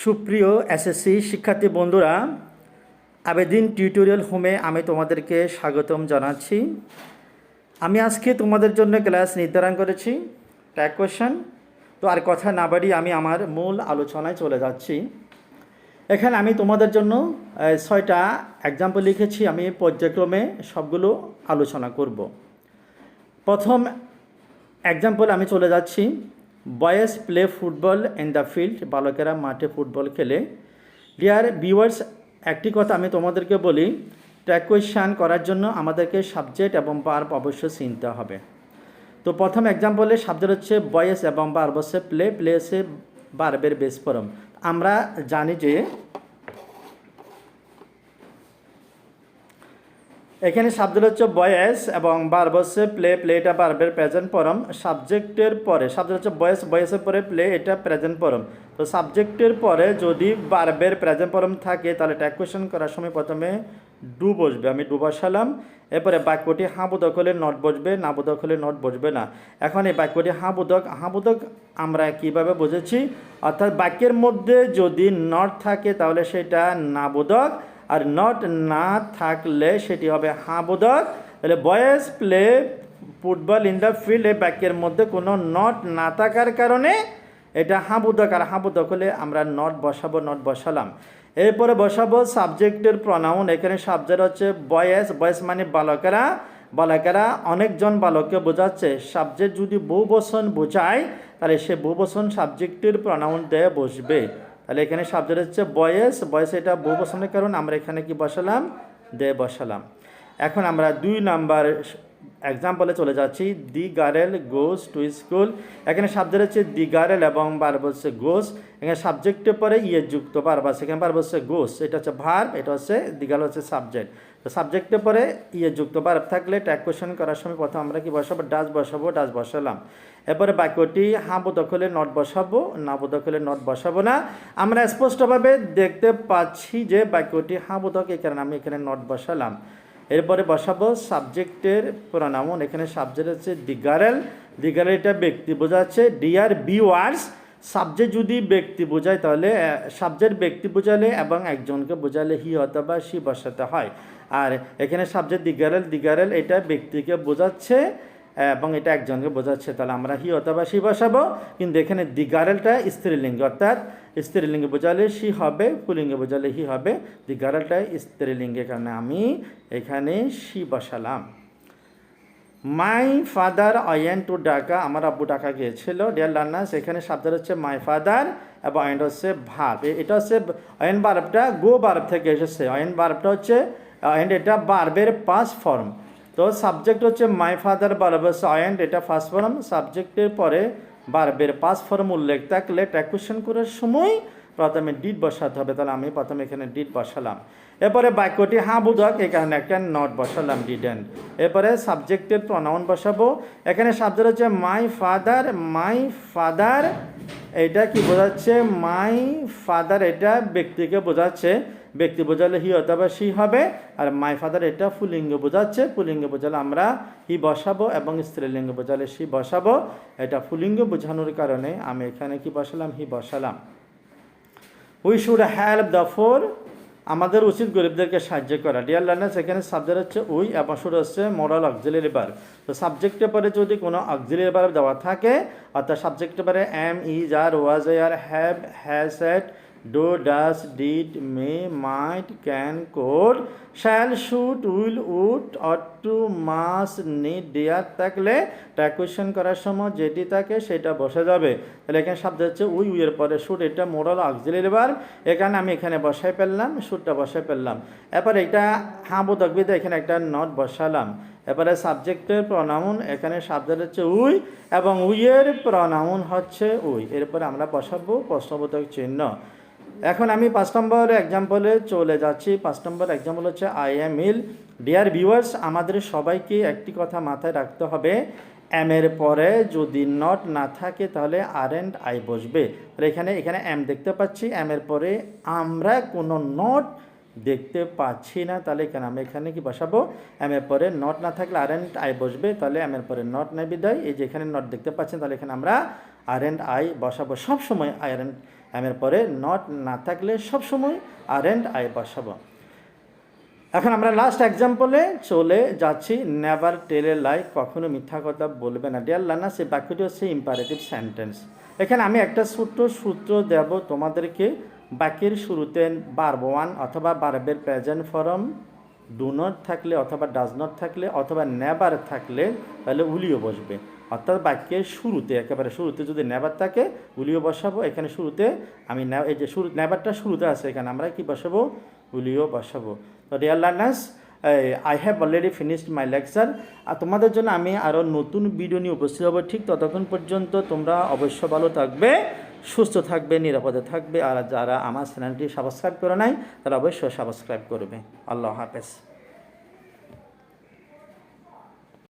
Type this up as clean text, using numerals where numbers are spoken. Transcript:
সুপ্রিয় এসএসসি শিক্ষার্থী বন্ধুরা, আবেদিন টিউটোরিয়াল হোমে আমি তোমাদেরকে স্বাগতম জানাচ্ছি। আমি আজকে তোমাদের জন্য ক্লাস নির্ধারণ করেছি ট্যাগ কোয়েশ্চেন। তো আর কথা না বাড়িয়ে আমি আমার মূল আলোচনায় চলে যাচ্ছি। এখানে আমি তোমাদের জন্য 6টা এক্সাম্পল লিখেছি। আমি পর্যায়ক্রমে সবগুলো আলোচনা করব। প্রথম এক্সাম্পল আমি চলে যাচ্ছি। Boys play football in the field, বালকেরা মাঠে ফুটবল খেলে। ডিয়ার ভিউয়ার্স, একটি কথা আমি তোমাদেরকে বলি, ট্যাগ কোয়েশ্চেন করার জন্য আমাদেরকে সাবজেক্ট এবং ভার্ব অবশ্যই চিনতে হবে। তো প্রথম এক্সাম্পলে সাবজেক্ট হচ্ছে বয়েজ এবং ভার্ব হচ্ছে প্লে, প্লে হচ্ছে ভার্বের বেস ফর্ম। আমরা জানি যে এখানে সাবজেক্ট হচ্ছে বয়েজ এবং ভার্ব হচ্ছে প্লে, প্লে এটা ভার্বের প্রেজেন্ট ফর্ম। সাবজেক্টের পরে সাবজেক্ট হচ্ছে বয়েজ, বয়েজের পরে প্লে এটা প্রেজেন্ট ফর্ম। তো সাবজেক্টের পরে যদি ভার্বের প্রেজেন্ট ফর্ম থাকে তাহলে ট্যাগ কোয়েশ্চেন করার সময় প্রথমে ডু বসবে, আমি ডু বসালাম। এরপরে বাক্যটি হাঁ বোধক হলে নট বসবে, না বোধক হলে নট বসবে না। এখন এই বাক্যটি হাঁ বোধক আমরা কিভাবে বুঝেছি, অর্থাৎ বাক্যের মধ্যে যদি নট থাকে তাহলে সেটা না বোধক, আর নট না থাকলে সেটি হবে হাঁ বোধক। তাহলে boys play football in the field, এই বাক্যের মধ্যে কোনো নট না থাকার কারণে এটা হাঁ বোধক, আর হাঁ বোধক হলে আমরা নট বসাবো, নট বসালাম। এরপরে বসাবো সাবজেক্টের প্রনাউন। এখানে সাবজেক্ট হচ্ছে বয়েজ, বয়েজ মানে বালকেরা, বালকেরা অনেকজন বালককে বোঝাচ্ছে। সাবজেক্ট যদি বহুবচন বোঝায় তাহলে সে বহুবচন সাবজেক্টের প্রনাউন দিয়ে বসবে। তাহলে এখানে সাবজেক্ট হচ্ছে বয়েজ, বয়েজ এটা বহুবচনের কারণ আমরা এখানে কি বসালাম, দে বসালাম। এখন আমরা 2 নাম্বার এক্সাম্পলে চলে যাচ্ছি। The girl goes to school. এখানে সাবজেক্ট হচ্ছে দি গার্ল এবং ভার্ব হচ্ছে গোস। এখানে সাবজেক্টের পরে যুক্ত ভার্ব আছে, এখানে ভার্ব হচ্ছে গোস, এটা হচ্ছে ভার্ব, এটা হচ্ছে দি গার্ল হচ্ছে সাবজেক্ট। তো সাবজেক্টের পরে যুক্ত ভার্ব থাকলে ট্যাগ কোয়েশ্চেন করার সময় প্রথম আমরা কি বসাবো, ডাজ বসাবো, ডাজ বসালাম। এরপরে বাক্যটি হাঁ বোধক হলে নট বসাবো, না বোধক হলে নট বসাবো না। আমরা স্পষ্টভাবে দেখতে পাচ্ছি যে বাক্যটি হাঁ বোধক, এই কারণে আমি এখানে নট বসালাম। এরপরে বসাবো সাবজেক্টের প্রনাউন। এখানে সাবজেক্ট হচ্ছে দি গার্ল, দি গার্ল এটা ব্যক্তি বোঝাচ্ছে। ডিয়ার ভিউয়ার্স, সাবজেক্ট যদি ব্যক্তি বোঝায় তাহলে সাবজেক্ট ব্যক্তি বোঝালে এবং একজনকে বোঝালে হি অথবা সি বসাতে হয়। আর এখানে সাবজেক্ট দি গার্ল এটা ব্যক্তিকে বোঝাচ্ছে এবং এটা একজনকে বোঝাচ্ছে, তাহলে আমরা হি অথবা সি বসাবো। কিন্তু এখানে দি গার্লটা স্ত্রীলিঙ্গ, অর্থাৎ স্ত্রীলিঙ্গে বোঝালে সি হবে, পুলিঙ্গে বোঝালে হি হবে। দি গার্লটা স্ত্রীলিঙ্গের কারণে আমি এখানে সি বসালাম। My father went to Dhaka, আমার আব্বু ঢাকা গিয়েছিল। ডিয়ার লার্নার্স, এখানে সাবজেক্ট হচ্ছে মাই ফাদার এবং ওয়েন্ট হচ্ছে ভার্ব। এটা হচ্ছে ওয়েন্ট ভার্বটা গো ভার্ব থেকে এসেছে। ওয়েন্ট ভার্বটা হচ্ছে ওয়েন্ট, এটা ভার্বের পাস্ট ফর্ম। তো সাবজেক্ট হচ্ছে মাই ফাদার, ভার্ব হচ্ছে ওয়েন্ট, এটা ফার্স্ট ফর্ম। সাবজেক্টের পরে ভার্বের পাস্ট ফর্ম উল্লেখ থাকলে ট্যাগ কোয়েশ্চেন করার সময় প্রথমে ডিড বসাতে হবে। তাহলে আমি প্রথমে এখানে ডিড বসালাম। এরপরে বাক্যটি হাঁ বোধক, এই কারণে একটা নট বসালাম, ডিডেন্ট। এরপরে সাবজেক্টের প্রনাউন বসাবো। এখানে সাবজেক্ট হচ্ছে মাই ফাদার, মাই ফাদার এটা কি বোঝাচ্ছে, মাই ফাদার এটা ব্যক্তিকে বোঝাচ্ছে, ব্যক্তি বোঝালে হি অথবা সি হবে। আর মাই ফাদার এটা পুল্লিঙ্গ বোঝাচ্ছে, পুল্লিঙ্গ বোঝালে আমরা হি বসাবো এবং স্ত্রীলিঙ্গ বোঝালে সি বসাবো। এটা পুল্লিঙ্গ বোঝানোর কারণে আমি এখানে কি বসালাম, হি বসালাম। We should help the four, আমাদের উচিত গরিবদেরকে সাহায্য করা। ডিয়ার লার্নার্স, এখানে সাবজেক্ট হচ্ছে উই এবং শুড হচ্ছে মোরাল অক্সিলারি ভার্ব। তো সাবজেক্টের পরে যদি কোনো অক্সিলারি ভার্ব দেওয়া থাকে, অর্থাৎ সাবজেক্টের পরে am, is, are, was, are, have, has, had, do, does, did, may, might, can, could, shall, should, will, would, ought to, must, need, dare থাকলে ট্যাগ কোয়েশ্চেন করার সময় যেটি থাকে সেটা বসে যাবে। তাহলে এখানে শব্দ হচ্ছে উই, উইয়ের পরে শুড, এটা মোরাল অক্সিলারি ভার্ব। এখানে আমি এখানে বসাই ফেললাম, শুডটা বসাই ফেললাম। এরপর এটা হাঁ বোধক বিধে এখানে একটা নট বসালাম। এরপরে সাবজেক্টের প্রনাউন, এখানে সাবজেক্ট হচ্ছে উই এবং উইয়ের প্রনাউন হচ্ছে উই। এরপরে আমরা বসাবো প্রশ্নবোধক চিহ্ন। এখন আমি 5 নম্বর এক্সাম্পলে চলে যাচ্ছি। 5 নম্বর এক্সাম্পল হচ্ছে I am ill. Dear viewers, আমাদের সবাইকে একটি কথা মাথায় রাখতে হবে, এম এর পরে যদি নট না থাকে তাহলে আর এন্ড আই বসবে। তাহলে এখানে এম দেখতে পাচ্ছি, এম এর পরে আমরা কোনো নট দেখতে পাচ্ছি না, তাহলে এখানে আমি এখানে কি বসাবো, এম এর পরে নট না থাকলে আর এন্ড আই বসবে। তাহলে এম এর পরে নট নাই বিদায়, এই যে এখানে নট দেখতে পাচ্ছেন, তাহলে এখানে আমরা আর অ্যান্ড আই বসাবো সবসময় আর অ্যান্ড এর পরে নট না থাকলে সবসময় আর অ্যান্ড আই বসাবো। এখন আমরা লাস্ট এক্সাম্পলে চলে যাচ্ছি। নেভার টেল এ লাই, কখনো মিথ্যা কথা বলবে না। ডিয়ার লার্নার্স, এই বাক্যটি হচ্ছে ইম্পারেটিভ সেন্টেন্স। এখানে আমি একটা ছোট্ট সূত্র দেব তোমাদেরকে। বাক্যের শুরুতে ভার্ব ওয়ান অথবা ভার্বের প্রেজেন্ট ফর্ম ডু নট থাকলে অথবা ডাজ নট থাকলে অথবা নেভার থাকলে তাহলে উলিও বসবে। অর্থাৎ বাক্যের শুরুতে, একেবারে শুরুতে যদি নেভার থাকে উলিও বসাবো। এখানে শুরুতে আমি এই যে নেভারটা শুরুতে আছে, এখানে আমরা কি বসাবো? উলিও বসাবো। তো dear learners, I have already finished my lecture. আর তোমাদের জন্য আমি আরও নতুন ভিডিও নিয়ে উপস্থিত হবো। ঠিক ততক্ষণ পর্যন্ত তোমরা অবশ্য ভালো থাকবে, সুস্থ থাকবে, নিরাপদে থাকবে। আর যারা আমার চ্যানেলটি সাবস্ক্রাইব করে নাই তারা অবশ্যই সাবস্ক্রাইব করবে। আল্লাহ হাফেজ।